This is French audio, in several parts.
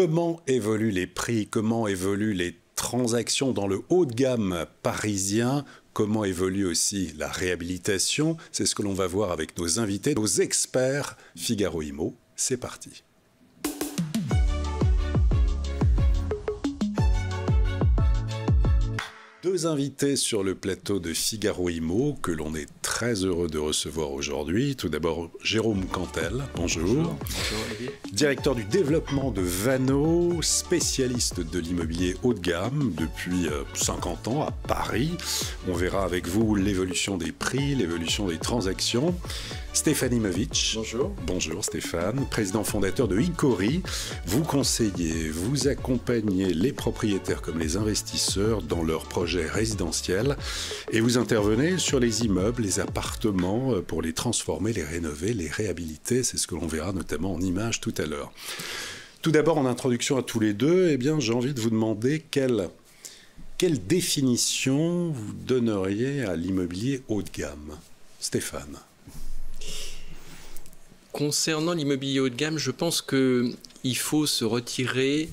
Comment évoluent les prix? Comment évoluent les transactions dans le haut de gamme parisien? Comment évolue aussi la réhabilitation? C'est ce que l'on va voir avec nos invités, nos experts Figaro Immo. C'est parti. Deux invités sur le plateau de Figaro Immo que l'on est très heureux de recevoir aujourd'hui. Tout d'abord, Jérôme Cantel, bonjour. Bonjour Olivier. Directeur du développement de Vanneau, spécialiste de l'immobilier haut de gamme depuis 50 ans à Paris. On verra avec vous l'évolution des prix, l'évolution des transactions. Stéphane Imovic. Bonjour. Bonjour Stéphane, président fondateur de Icori. Vous conseillez, vous accompagnez les propriétaires comme les investisseurs dans leurs projets résidentiels et vous intervenez sur les immeubles, les appartements pour les transformer, les rénover, les réhabiliter. C'est ce que l'on verra notamment en images tout à l'heure. Tout d'abord, en introduction à tous les deux, eh bien, j'ai envie de vous demander quelle définition vous donneriez à l'immobilier haut de gamme. Stéphane. Concernant l'immobilier haut de gamme, je pense qu'il faut se retirer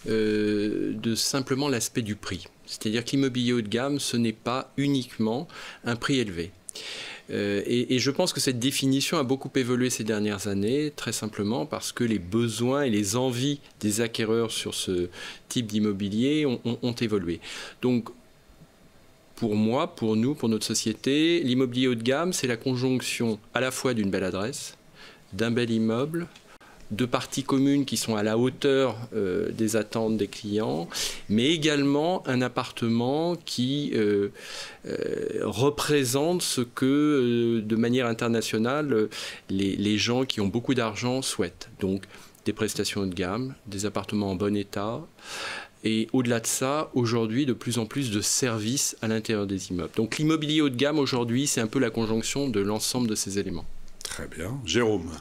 de simplement l'aspect du prix. C'est-à-dire que l'immobilier haut de gamme, ce n'est pas uniquement un prix élevé. Et je pense que cette définition a beaucoup évolué ces dernières années, très simplement parce que les besoins et les envies des acquéreurs sur ce type d'immobilier ont évolué. Donc, pour moi, pour nous, pour notre société, l'immobilier haut de gamme, c'est la conjonction à la fois d'une belle adresse, d'un bel immeuble, de parties communes qui sont à la hauteur des attentes des clients, mais également un appartement qui représente ce que, de manière internationale, les gens qui ont beaucoup d'argent souhaitent. Donc, des prestations haut de gamme, des appartements en bon état, et au-delà de ça, aujourd'hui, de plus en plus de services à l'intérieur des immeubles. Donc, l'immobilier haut de gamme, aujourd'hui, c'est un peu la conjonction de l'ensemble de ces éléments. Très bien. Jérôme.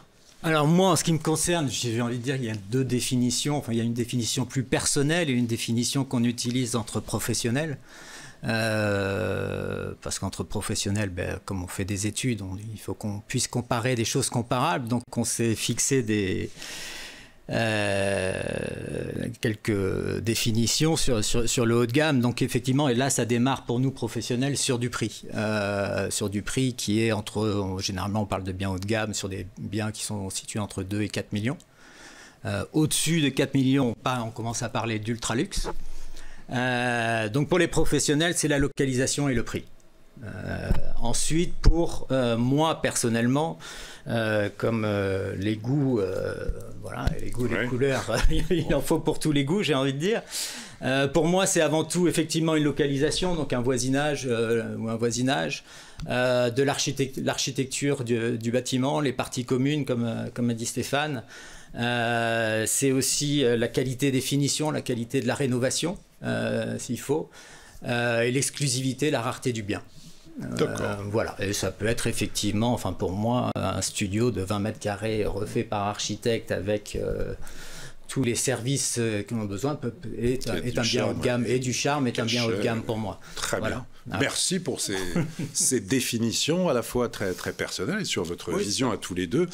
Alors moi, en ce qui me concerne, j'ai envie de dire qu'il y a deux définitions. Enfin, il y a une définition plus personnelle et une définition qu'on utilise entre professionnels. Parce qu'entre professionnels, comme on fait des études, il faut qu'on puisse comparer des choses comparables. Donc on s'est fixé quelques définitions sur le haut de gamme. Donc effectivement, et là ça démarre pour nous professionnels sur du prix. Sur du prix qui est généralement on parle de biens haut de gamme, sur des biens qui sont situés entre 2 et 4 millions. Au-dessus de 4 millions, on commence à parler d'ultra-luxe. Donc pour les professionnels, c'est la localisation et le prix. Ensuite, pour moi personnellement, comme les goûts, voilà, les goûts, les couleurs, il en faut pour tous les goûts, j'ai envie de dire. Pour moi, c'est avant tout effectivement une localisation, donc un voisinage de l'architecture du bâtiment, les parties communes, comme a dit Stéphane. C'est aussi la qualité des finitions, la qualité de la rénovation, s'il faut, et l'exclusivité, la rareté du bien. Voilà, et ça peut être effectivement, enfin pour moi, un studio de 20 mètres carrés refait par architecte avec tous les services qu'on a besoin est un bien haut de gamme, et du charme est un bien haut de gamme pour moi. Très bien. Merci pour ces définitions à la fois très, très personnelles et sur votre vision à tous les deux.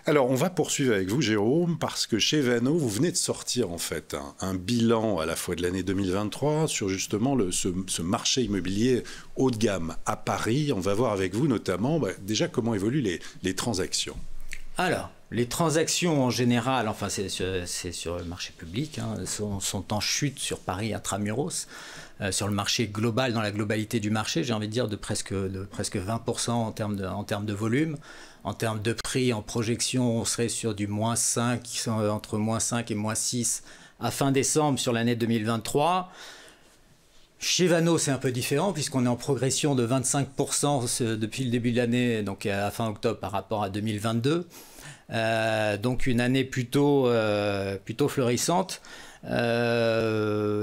Alors, on va poursuivre avec vous, Jérôme, parce que chez Vanneau, vous venez de sortir en fait un bilan à la fois de l'année 2023 sur justement ce marché immobilier haut de gamme à Paris. On va voir avec vous notamment déjà comment évoluent les transactions. Alors, les transactions en général, enfin c'est sur le marché public, sont en chute sur Paris intramuros. Sur le marché global, dans la globalité du marché, j'ai envie de dire de presque 20% en termes de volume. En termes de prix, en projection, on serait sur du -5, entre -5 et -6 à fin décembre sur l'année 2023. Chez Vanneau, c'est un peu différent puisqu'on est en progression de 25% depuis le début de l'année, donc à fin octobre par rapport à 2022. Donc une année plutôt florissante.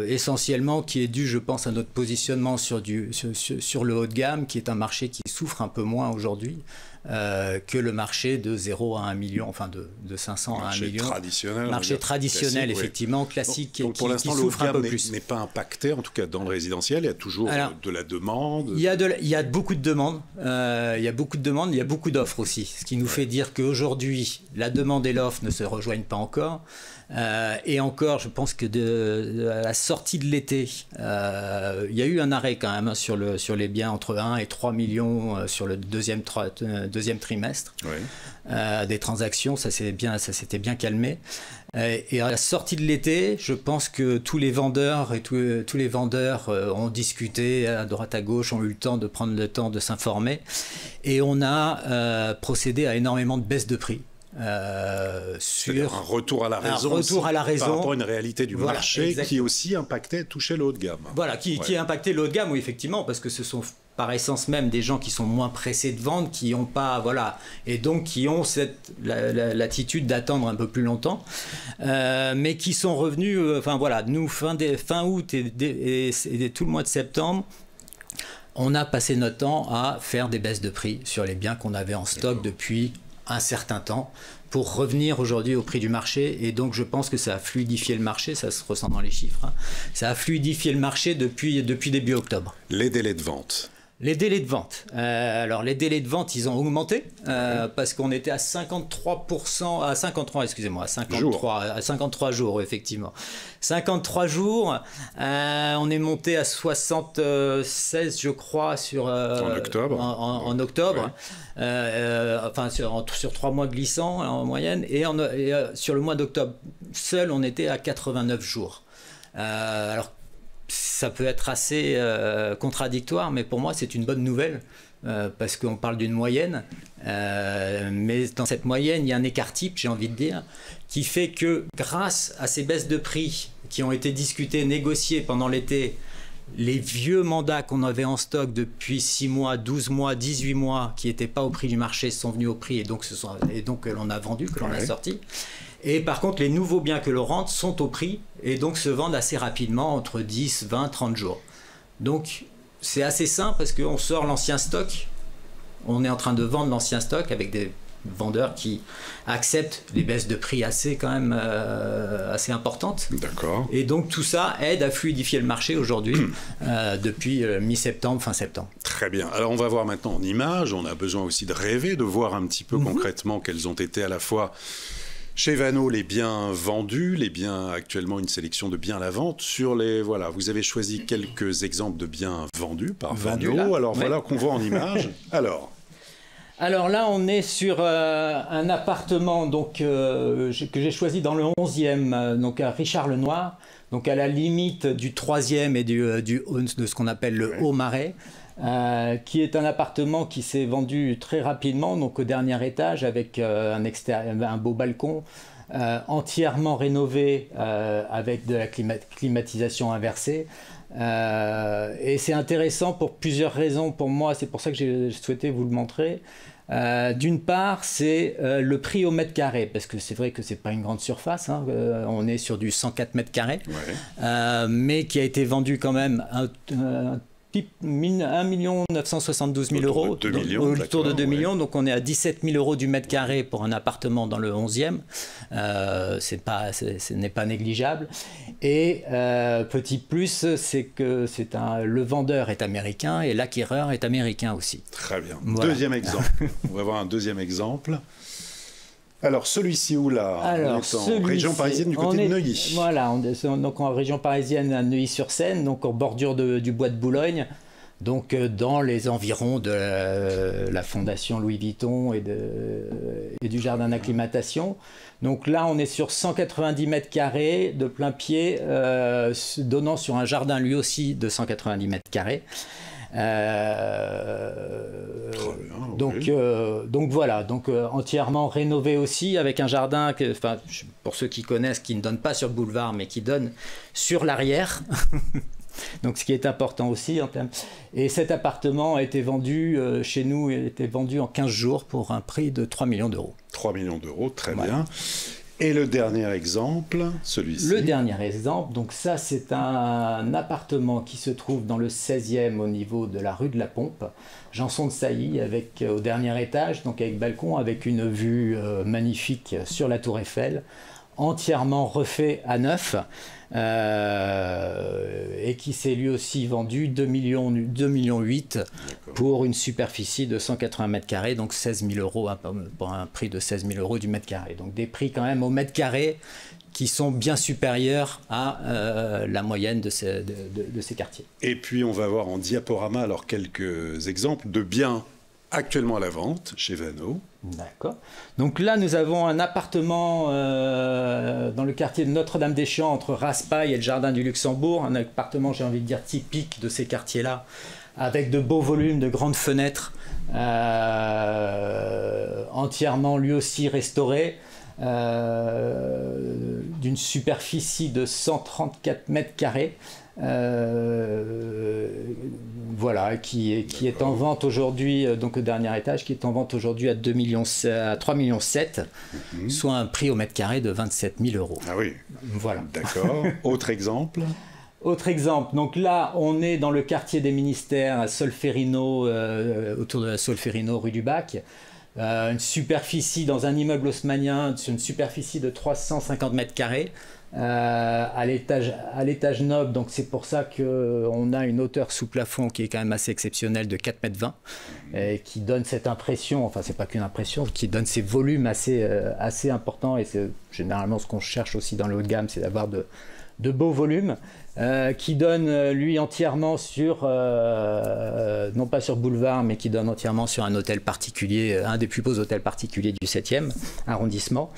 Essentiellement qui est dû, je pense, à notre positionnement sur le haut de gamme, qui est un marché qui souffre un peu moins aujourd'hui que le marché de 0 à 1 million, enfin de 500 à 1 million. Marché traditionnel, effectivement, classique, donc pour l'instant, qui souffre un peu plus. N'est pas impacté, en tout cas dans le résidentiel, il y a toujours de la demande. Il y a beaucoup de demandes, il y a beaucoup d'offres aussi, ce qui nous fait dire qu'aujourd'hui, la demande et l'offre ne se rejoignent pas encore. Et encore, je pense que à la sortie de l'été, il y a eu un arrêt quand même sur les biens entre 1 et 3 millions sur le deuxième trimestre. Oui. Des transactions, ça s'était bien calmé. Et à la sortie de l'été, je pense que tous les vendeurs ont discuté à droite à gauche, ont eu le temps de prendre le temps de s'informer, et on a procédé à énormément de baisses de prix. Sur un retour à la raison, par rapport à une réalité du marché exactement. Qui aussi touchait le haut de gamme. Voilà, qui impactait le haut de gamme, oui, effectivement, parce que ce sont par essence même des gens qui sont moins pressés de vendre, qui n'ont pas, voilà, et donc qui ont l'attitude d'attendre un peu plus longtemps, mais qui sont revenus, nous, fin août et tout le mois de septembre, on a passé notre temps à faire des baisses de prix sur les biens qu'on avait en stock depuis un certain temps pour revenir aujourd'hui au prix du marché, et donc je pense que ça a fluidifié le marché, ça se ressent dans les chiffres, hein. Ça a fluidifié le marché depuis début octobre. Les délais de vente. Les délais de vente. Alors les délais de vente, ils ont augmenté parce qu'on était à 53 jours, effectivement. 53 jours, on est monté à 76, je crois, en octobre. En octobre. Ouais. Sur 3 mois glissants en moyenne, et sur le mois d'octobre seul, on était à 89 jours. Alors ça peut être assez contradictoire, mais pour moi c'est une bonne nouvelle parce qu'on parle d'une moyenne, mais dans cette moyenne il y a un écart type, j'ai envie de dire, qui fait que grâce à ces baisses de prix qui ont été discutées, négociées pendant l'été, les vieux mandats qu'on avait en stock depuis 6 mois, 12 mois, 18 mois, qui n'étaient pas au prix du marché, sont venus au prix, et donc que l'on a vendu, que l'on a sorti. Et par contre, les nouveaux biens que l'on rentre sont au prix et donc se vendent assez rapidement, entre 10, 20, 30 jours. Donc, c'est assez simple parce qu'on sort l'ancien stock, on est en train de vendre l'ancien stock avec des vendeurs qui acceptent les baisses de prix assez importantes. D'accord. Et donc, tout ça aide à fluidifier le marché aujourd'hui depuis mi-septembre, fin septembre. Très bien. Alors, on va voir maintenant en images. On a besoin aussi de rêver, de voir un petit peu concrètement quels ont été à la fois chez Vano les biens vendus, les biens actuellement, une sélection de biens à la vente. Vous avez choisi quelques exemples de biens vendus par Vano. Alors voilà qu'on voit en images. Alors là, on est sur un appartement que j'ai choisi dans le 11e, donc à Richard-Lenoir, donc à la limite du 3e et de ce qu'on appelle le Haut-Marais. Qui est un appartement qui s'est vendu très rapidement, donc au dernier étage, avec un beau balcon, entièrement rénové avec de la climatisation inversée. Et c'est intéressant pour plusieurs raisons pour moi, c'est pour ça que j'ai souhaité vous le montrer. D'une part, c'est le prix au mètre carré, parce que c'est vrai que c'est pas une grande surface, hein, on est sur du 104 mètres carrés, mais qui a été vendu quand même 1 972 000 euros, autour de 2 millions, donc on est à 17 000 euros du mètre carré pour un appartement dans le 11e, ce n'est pas négligeable. Et petit plus, c'est que le vendeur est américain et l'acquéreur est américain aussi. Très bien. Voilà. Deuxième exemple. On va voir un deuxième exemple. Alors, celui-ci où là? On est en région parisienne du côté de Neuilly. Voilà, donc en région parisienne à Neuilly-sur-Seine, donc en bordure du bois de Boulogne, donc dans les environs de la fondation Louis Vuitton et du jardin d'acclimatation. Donc là, on est sur 190 mètres carrés de plein pied, donnant sur un jardin lui aussi de 190 mètres carrés. Donc voilà, entièrement rénové aussi, avec un jardin pour ceux qui connaissent, qui ne donne pas sur le boulevard mais qui donne sur l'arrière. Donc ce qui est important aussi et cet appartement a été vendu chez nous, il a été vendu en 15 jours pour un prix de 3 millions d'euros. 3 millions d'euros, très bien. Et le dernier exemple, celui-ci. Le dernier exemple, donc ça c'est un appartement qui se trouve dans le 16e au niveau de la rue de la Pompe, Janson de Sailly, au dernier étage, donc avec balcon, avec une vue magnifique sur la Tour Eiffel, entièrement refait à neuf, et qui s'est lui aussi vendu 2,8 millions pour une superficie de 180 mètres carrés, donc 16 000 euros pour un prix de 16 000 euros du mètre carré. Donc des prix quand même au mètre carré qui sont bien supérieurs à la moyenne de ces quartiers. Et puis on va voir en diaporama alors quelques exemples de biens actuellement à la vente chez Vano. D'accord. Donc là, nous avons un appartement dans le quartier de Notre-Dame-des-Champs, entre Raspail et le Jardin du Luxembourg. Un appartement, j'ai envie de dire, typique de ces quartiers-là, avec de beaux volumes, de grandes fenêtres, entièrement lui aussi restauré, d'une superficie de 134 mètres carrés. Voilà, qui est en vente aujourd'hui, donc au dernier étage, qui est en vente aujourd'hui à 3,7 millions, soit un prix au mètre carré de 27 000 €. Ah oui. Voilà. D'accord. Autre exemple. Autre exemple, donc là on est dans le quartier des ministères à Solferino, autour de la Solferino rue du Bac. Une superficie dans un immeuble haussmannien, sur une superficie de 350 mètres carrés. À l'étage noble, donc c'est pour ça qu'on a une hauteur sous plafond qui est quand même assez exceptionnelle de 4,20 m, et qui donne cette impression, enfin c'est pas qu'une impression, qui donne ces volumes assez importants, et c'est généralement ce qu'on cherche aussi dans le haut de gamme, c'est d'avoir de beaux volumes, qui donne lui entièrement sur, non pas sur boulevard, mais qui donne entièrement sur un hôtel particulier, un des plus beaux hôtels particuliers du 7e arrondissement,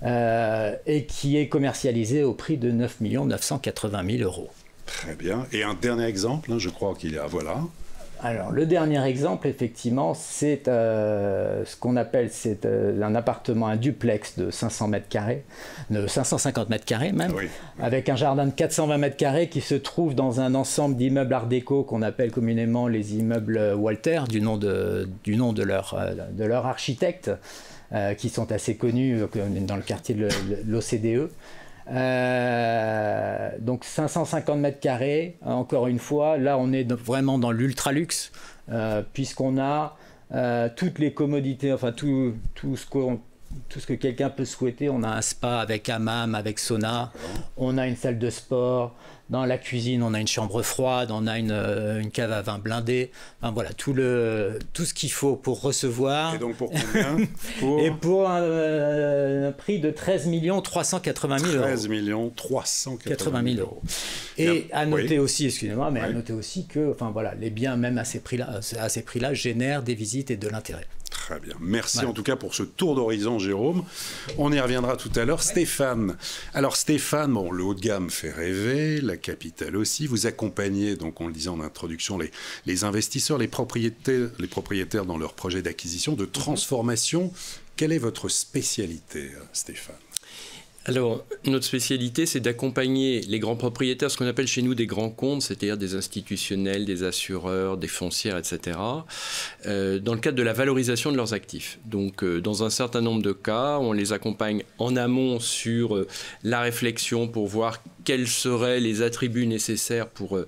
et qui est commercialisé au prix de 9 980 000 €. Très bien. Et un dernier exemple, hein, je crois qu'il y a, voilà. Alors, le dernier exemple, effectivement, c'est ce qu'on appelle un appartement, un duplex de 500 mètres carrés, de 550 mètres carrés même, oui, avec un jardin de 420 mètres carrés qui se trouve dans un ensemble d'immeubles art déco qu'on appelle communément les immeubles Walter, du nom de leur architecte, qui sont assez connus dans le quartier de l'OCDE. Donc 550 mètres carrés, encore une fois, là on est vraiment dans l'ultra luxe, puisqu'on a toutes les commodités, enfin tout ce que quelqu'un peut souhaiter. On a un spa avec hammam, avec sauna, on a une salle de sport, dans la cuisine on a une chambre froide, on a une cave à vin blindée, enfin voilà, tout ce qu'il faut pour recevoir. Et donc pour combien? Et pour un prix de 13 380 000 €. 13 380 000 €. Et à noter aussi, excusez-moi, mais à noter aussi que, enfin voilà, les biens même à ces prix-là génèrent des visites et de l'intérêt. Très bien. Merci en tout cas pour ce tour d'horizon, Jérôme. On y reviendra tout à l'heure. Stéphane. Alors Stéphane, bon, le haut de gamme fait rêver, la capitale aussi. Vous accompagnez, donc on le disait en introduction, les investisseurs, les propriétaires dans leurs projets d'acquisition, de transformation. Quelle est votre spécialité, Stéphane ? Alors, notre spécialité, c'est d'accompagner les grands propriétaires, ce qu'on appelle chez nous des grands comptes, c'est-à-dire des institutionnels, des assureurs, des foncières, etc., dans le cadre de la valorisation de leurs actifs. Donc, dans un certain nombre de cas, on les accompagne en amont sur la réflexion pour voir quels seraient les attributs nécessaires pour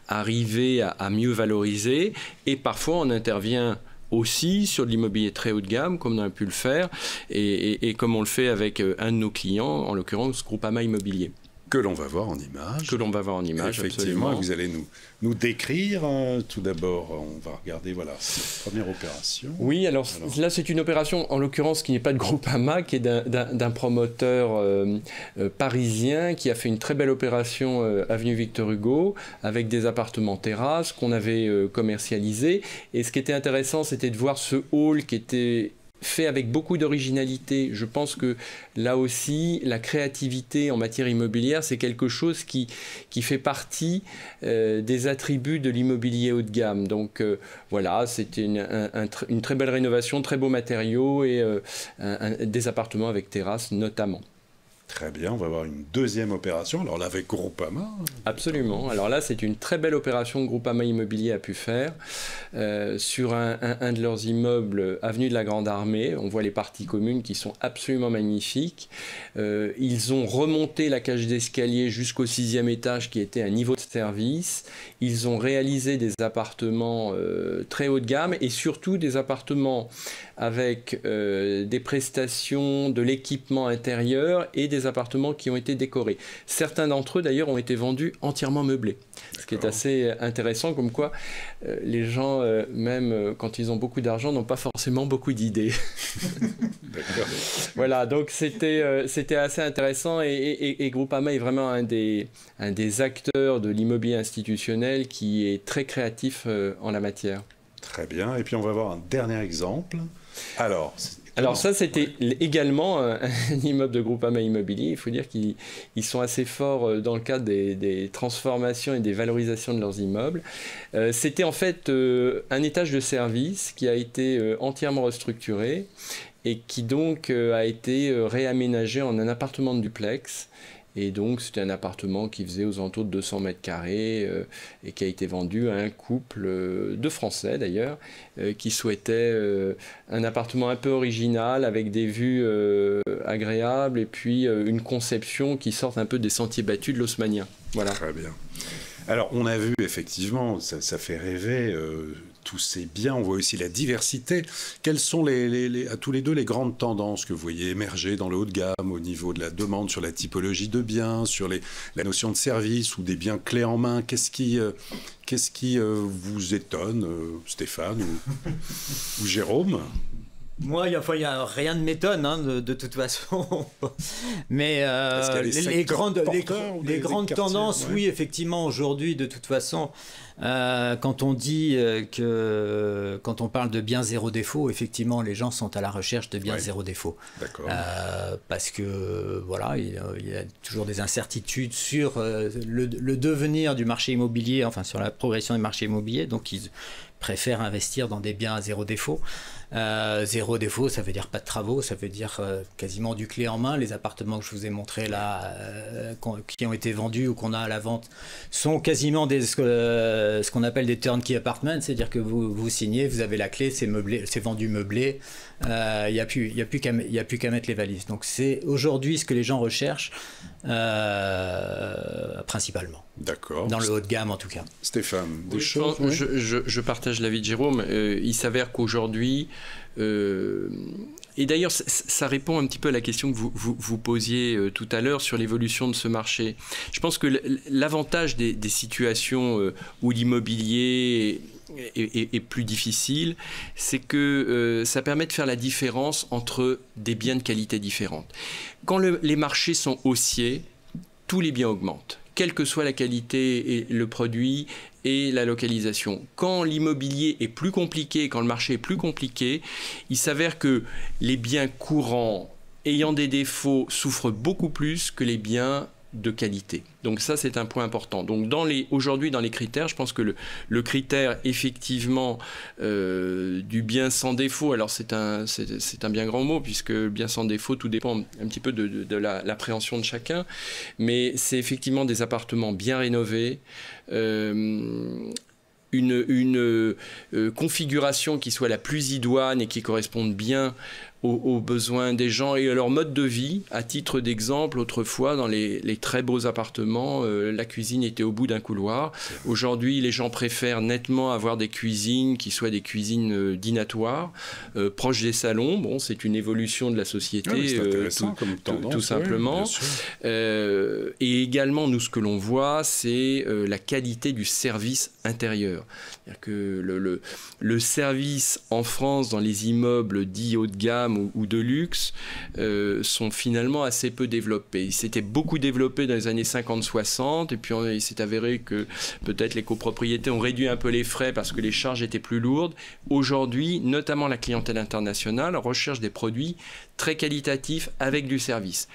arriver à mieux valoriser. Et parfois, on intervient aussi sur de l'immobilier très haut de gamme, comme on a pu le faire, et comme on le fait avec un de nos clients, en l'occurrence Groupama Immobilier. Que l'on va voir en image. Que l'on va voir en image, effectivement. Absolument. Vous allez nous décrire. Tout d'abord, on va regarder cette première opération. Oui, alors là, c'est une opération, en l'occurrence, qui n'est pas de Groupama, qui est d'un promoteur parisien qui a fait une très belle opération avenue Victor Hugo, avec des appartements terrasses qu'on avait commercialisés. Et ce qui était intéressant, c'était de voir ce hall qui était fait avec beaucoup d'originalité. Je pense que là aussi, la créativité en matière immobilière, c'est quelque chose qui fait partie des attributs de l'immobilier haut de gamme. Donc voilà, c'était une très belle rénovation, très beaux matériaux et des appartements avec terrasse notamment. Très bien, on va voir une deuxième opération, alors là avec Groupama. Absolument, alors là c'est une très belle opération que Groupama Immobilier a pu faire sur un de leurs immeubles, avenue de la Grande Armée. On voit les parties communes qui sont absolument magnifiques. Ils ont remonté la cage d'escalier jusqu'au 6e étage qui était un niveau de service. Ils ont réalisé des appartements très haut de gamme et surtout des appartements avec des prestations, de l'équipement intérieur et des appartements qui ont été décorés. Certains d'entre eux, d'ailleurs, ont été vendus entièrement meublés. Ce qui est assez intéressant, comme quoi les gens, même quand ils ont beaucoup d'argent, n'ont pas forcément beaucoup d'idées. Voilà, donc c'était assez intéressant et Groupama est vraiment un des acteurs de l'immobilier institutionnel qui est très créatif en la matière. Très bien, et puis on va voir un dernier exemple. Alors ça, c'était également un immeuble de Groupama Immobilier. Il faut dire qu'ils sont assez forts dans le cadre des transformations et des valorisations de leurs immeubles. C'était en fait un étage de service qui a été entièrement restructuré et qui donc a été réaménagé en un appartement de duplex. Et donc, c'était un appartement qui faisait aux alentours de 200 mètres carrés et qui a été vendu à un couple de Français, d'ailleurs, qui souhaitait un appartement un peu original, avec des vues agréables et puis une conception qui sorte un peu des sentiers battus de l'Haussmannien. Voilà. Très bien. Alors, on a vu, effectivement, ça fait rêver tous ces biens. On voit aussi la diversité. Quelles sont à tous les deux les grandes tendances que vous voyez émerger dans le haut de gamme au niveau de la demande sur la typologie de biens, sur la notion de service ou des biens clés en main? Qu'est-ce qui vous étonne, Stéphane ou Jérôme? Moi, rien ne m'étonne, hein, de toute façon. Mais les grandes tendances, oui, effectivement, aujourd'hui, de toute façon, quand on dit quand on parle de biens zéro défaut, effectivement, les gens sont à la recherche de biens zéro défaut. D'accord. Parce que, voilà, il y a toujours des incertitudes sur le devenir du marché immobilier, enfin, sur la progression du marché immobilier, donc ils préfèrent investir dans des biens à zéro défaut. Zéro défaut, ça veut dire pas de travaux, ça veut dire quasiment du clé en main. Les appartements que je vous ai montrés là, qui ont été vendus ou qu'on a à la vente, sont quasiment ce qu'on appelle des turnkey apartments, c'est-à-dire que vous signez, vous avez la clé, c'est meublé, c'est vendu meublé, il n'y a plus qu'à mettre les valises. Donc c'est aujourd'hui ce que les gens recherchent principalement. D'accord. Dans le haut de gamme en tout cas. Stéphane, des choses. Je partage l'avis de Jérôme. Il s'avère qu'aujourd'hui, et d'ailleurs ça répond un petit peu à la question que vous posiez tout à l'heure sur l'évolution de ce marché. Je pense que l'avantage des situations où l'immobilier est plus difficile, c'est que ça permet de faire la différence entre des biens de qualité différente. Quand les marchés sont haussiers, tous les biens augmentent, quelle que soit la qualité et le produit et la localisation. Quand l'immobilier est plus compliqué, quand le marché est plus compliqué, il s'avère que les biens courants ayant des défauts souffrent beaucoup plus que les biens de qualité. Donc ça, c'est un point important. Donc aujourd'hui, dans les critères, je pense que le critère, effectivement, du bien sans défaut, alors c'est un bien grand mot, puisque le bien sans défaut, tout dépend un petit peu de l'appréhension de chacun, mais c'est effectivement des appartements bien rénovés, une configuration qui soit la plus idoine et qui corresponde bien aux besoins des gens et à leur mode de vie. À titre d'exemple, autrefois, dans les très beaux appartements, la cuisine était au bout d'un couloir. Aujourd'hui, les gens préfèrent nettement avoir des cuisines qui soient des cuisines dînatoires, proches des salons. Bon, c'est une évolution de la société, tout simplement. Oui, et également, nous, ce que l'on voit, c'est la qualité du service intérieur. C'est-à-dire que le service en France, dans les immeubles dits haut de gamme ou de luxe, sont finalement assez peu développés. Ils s'étaient beaucoup développés dans les années 50-60, et puis il s'est avéré que peut-être les copropriétés ont réduit un peu les frais parce que les charges étaient plus lourdes. Aujourd'hui, notamment la clientèle internationale recherche des produits très qualitatifs avec du service.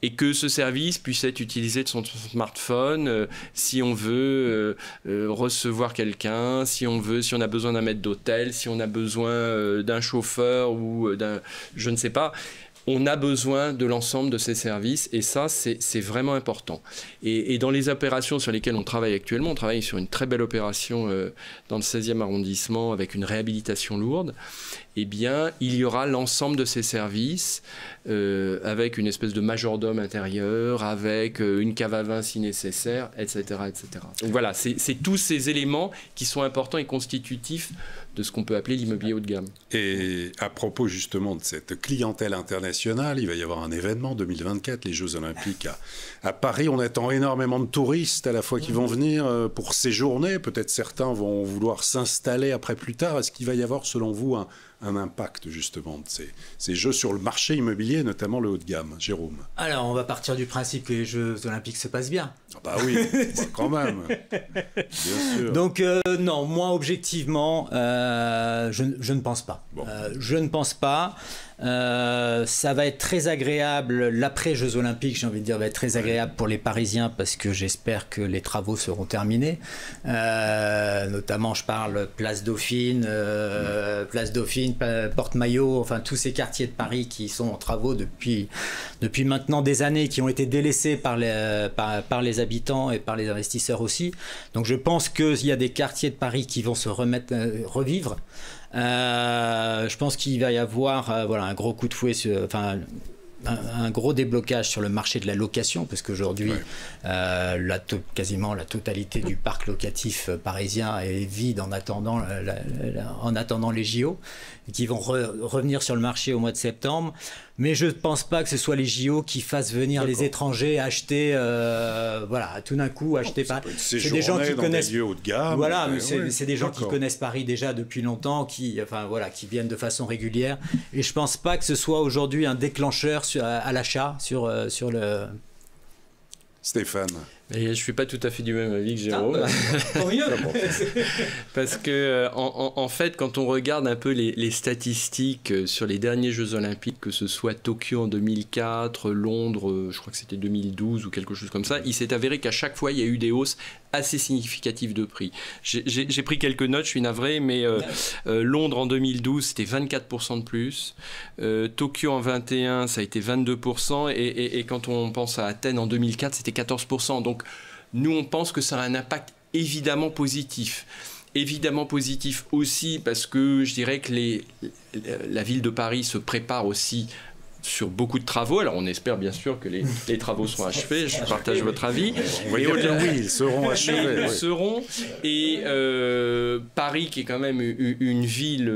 Et que ce service puisse être utilisé de son smartphone si on veut recevoir quelqu'un, si on a besoin d'un maître d'hôtel, si on a besoin d'un chauffeur ou je ne sais pas. On a besoin de l'ensemble de ces services et ça, c'est vraiment important. Et dans les opérations sur lesquelles on travaille actuellement, on travaille sur une très belle opération dans le 16e arrondissement avec une réhabilitation lourde. Eh bien, il y aura l'ensemble de ces services avec une espèce de majordome intérieur, avec une cave à vin si nécessaire, etc., etc. Donc voilà, c'est tous ces éléments qui sont importants et constitutifs de ce qu'on peut appeler l'immobilier haut de gamme. Et à propos justement de cette clientèle internationale national. Il va y avoir un événement 2024, les Jeux Olympiques à Paris. On attend énormément de touristes à la fois qui vont venir pour séjourner. Peut-être certains vont vouloir s'installer après plus tard. Est-ce qu'il va y avoir, selon vous, un impact justement de ces Jeux sur le marché immobilier, notamment le haut de gamme? Jérôme? Alors, on va partir du principe que les Jeux Olympiques se passent bien. Ah bah oui, bah quand même, bien sûr. Donc non, moi objectivement, je ne pense pas. Bon. Je ne pense pas. Ça va être très agréable, l'après-Jeux Olympiques, j'ai envie de dire, va être très agréable pour les Parisiens parce que j'espère que les travaux seront terminés. Notamment, je parle Place Dauphine, Porte-Maillot, enfin tous ces quartiers de Paris qui sont en travaux depuis maintenant des années, qui ont été délaissés par les habitants et par les investisseurs aussi. Donc je pense qu'il y a des quartiers de Paris qui vont se revivre. Je pense qu'il va y avoir un gros coup de fouet, un gros déblocage sur le marché de la location, parce qu'aujourd'hui, quasiment la totalité du parc locatif parisien est vide en attendant les JO, qui vont revenir sur le marché au mois de septembre. Mais je ne pense pas que ce soit les JO qui fassent venir les étrangers acheter, tout d'un coup, acheter Paris. C'est des gens qui connaissent des lieux haut de gamme. Voilà, mais c'est des gens qui connaissent Paris déjà depuis longtemps, qui viennent de façon régulière. Et je ne pense pas que ce soit aujourd'hui un déclencheur à l'achat sur le... Stéphane? Et je ne suis pas tout à fait du même avis que Jérôme. Tant mieux. Parce que, en fait, quand on regarde un peu les statistiques sur les derniers Jeux Olympiques, que ce soit Tokyo en 2004, Londres, je crois que c'était 2012 ou quelque chose comme ça, il s'est avéré qu'à chaque fois, il y a eu des hausses assez significatives de prix. J'ai pris quelques notes, je suis navré, mais Londres en 2012, c'était 24% de plus. Tokyo en 2021, ça a été 22%. Et quand on pense à Athènes en 2004, c'était 14%. Donc, nous, on pense que ça a un impact évidemment positif. Évidemment positif aussi parce que je dirais que la ville de Paris se prépare aussi sur beaucoup de travaux. Alors, on espère bien sûr que les travaux seront achevés. Je partage votre avis. Oui, ils seront achevés. Ils seront. Et Paris, qui est quand même une ville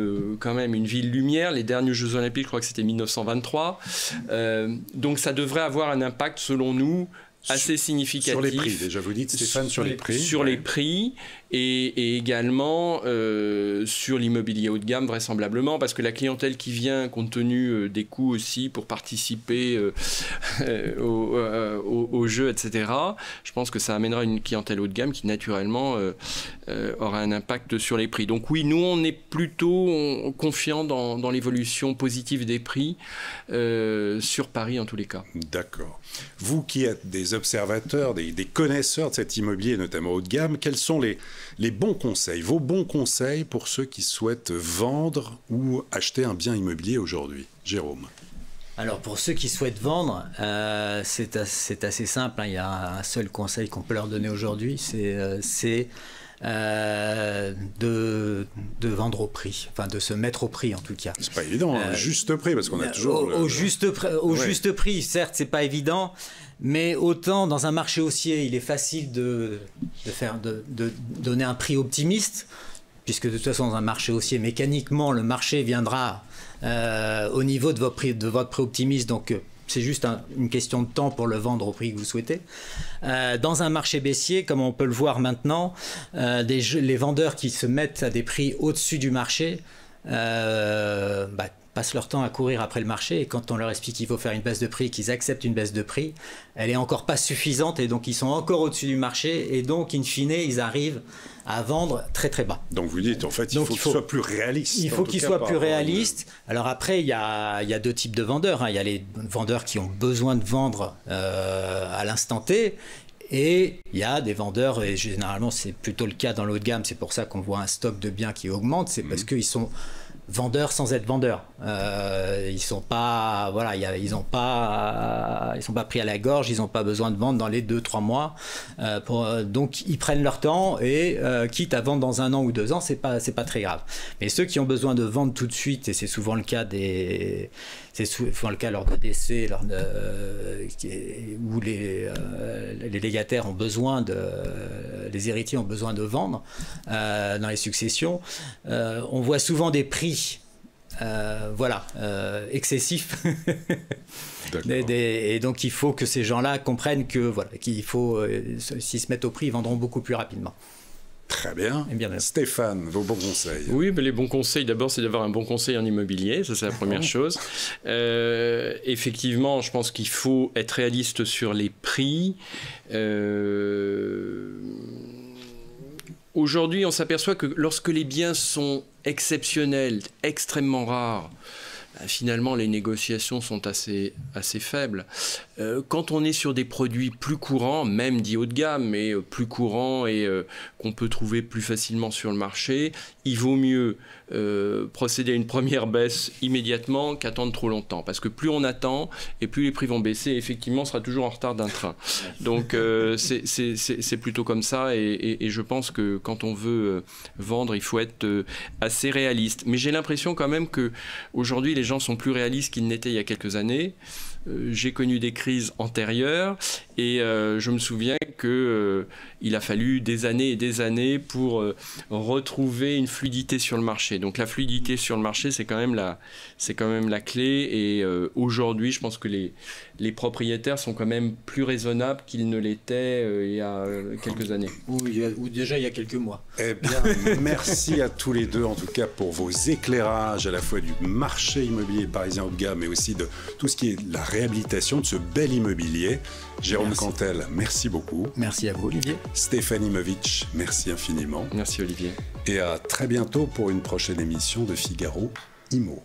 lumière. Les derniers Jeux Olympiques, je crois que c'était 1923. Donc, ça devrait avoir un impact, selon nous, assez significatif. Sur les prix, déjà vous dites, Stéphane, sur les prix. Sur les prix et également sur l'immobilier haut de gamme, vraisemblablement, parce que la clientèle qui vient, compte tenu des coûts aussi pour participer aux jeux, etc., je pense que ça amènera une clientèle haut de gamme qui, naturellement, aura un impact sur les prix. Donc oui, nous, on est plutôt confiants dans l'évolution positive des prix sur Paris, en tous les cas. D'accord. Vous qui êtes des observateurs, des connaisseurs de cet immobilier, notamment haut de gamme, quels sont les bons conseils, vos bons conseils pour ceux qui souhaitent vendre ou acheter un bien immobilier aujourd'hui? Jérôme? Alors pour ceux qui souhaitent vendre, c'est assez simple, hein. Il y a un seul conseil qu'on peut leur donner aujourd'hui, c'est de vendre au prix, enfin de se mettre au prix en tout cas. C'est pas évident, juste prix, parce qu'on a toujours... Au juste prix, certes, c'est pas évident, mais autant dans un marché haussier, il est facile de donner un prix optimiste, puisque de toute façon dans un marché haussier, mécaniquement, le marché viendra au niveau de votre prix optimiste, donc... C'est juste une question de temps pour le vendre au prix que vous souhaitez. Dans un marché baissier, comme on peut le voir maintenant, les vendeurs qui se mettent à des prix au-dessus du marché passent leur temps à courir après le marché, et quand on leur explique qu'il faut faire une baisse de prix, qu'ils acceptent une baisse de prix, elle n'est encore pas suffisante, et donc ils sont encore au-dessus du marché, et donc in fine ils arrivent à vendre très très bas. Donc vous dites en fait il faut qu'il soit plus réaliste. Il faut qu'il soit plus réaliste. Alors après il y a deux types de vendeurs, hein. Il y a les vendeurs qui ont besoin de vendre à l'instant T, et il y a des vendeurs, et généralement c'est plutôt le cas dans le haut de gamme, c'est pour ça qu'on voit un stock de biens qui augmente, c'est parce qu'ils sont vendeurs sans être vendeurs. Ils sont pas, ils sont pas pris à la gorge, ils n'ont pas besoin de vendre dans les 2-3 mois. Donc ils prennent leur temps, et quitte à vendre dans 1 an ou 2 ans, c'est pas très grave. Mais ceux qui ont besoin de vendre tout de suite, et c'est souvent le cas lors de décès, où les légataires ont besoin les héritiers ont besoin de vendre dans les successions, on voit souvent des prix excessif. Et donc il faut que ces gens-là comprennent que qu'il faut, s'ils se mettent au prix, ils vendront beaucoup plus rapidement. Très bien. Stéphane, vos bons conseils? Oui, les bons conseils, d'abord, c'est d'avoir un bon conseil en immobilier. Ça, c'est la première chose. Effectivement, je pense qu'il faut être réaliste sur les prix. Aujourd'hui, on s'aperçoit que lorsque les biens sont exceptionnels, extrêmement rares, finalement, les négociations sont assez faibles. Quand on est sur des produits plus courants, même dits haut de gamme, mais plus courants et qu'on peut trouver plus facilement sur le marché, il vaut mieux procéder à une première baisse immédiatement qu'attendre trop longtemps. Parce que plus on attend, et plus les prix vont baisser, et effectivement, on sera toujours en retard d'un train. Donc, c'est plutôt comme ça, et je pense que quand on veut vendre, il faut être assez réaliste. Mais j'ai l'impression quand même qu'aujourd'hui, les gens sont plus réalistes qu'ils n'étaient il y a quelques années. J'ai connu des crises antérieures et je me souviens qu'il a fallu des années et des années pour retrouver une fluidité sur le marché. Donc la fluidité sur le marché, c'est quand même la clé. Et aujourd'hui, je pense que les propriétaires sont quand même plus raisonnables qu'ils ne l'étaient il y a quelques années. Ou déjà il y a quelques mois. Eh bien, merci à tous les deux, en tout cas, pour vos éclairages à la fois du marché immobilier parisien haut de gamme, mais aussi de tout ce qui est la réhabilitation de ce bel immobilier. Jérôme Cantel, merci beaucoup. Merci à vous, Olivier. Stéphane Imovic, merci infiniment. Merci, Olivier. Et à très bientôt pour une prochaine émission de Figaro Immo.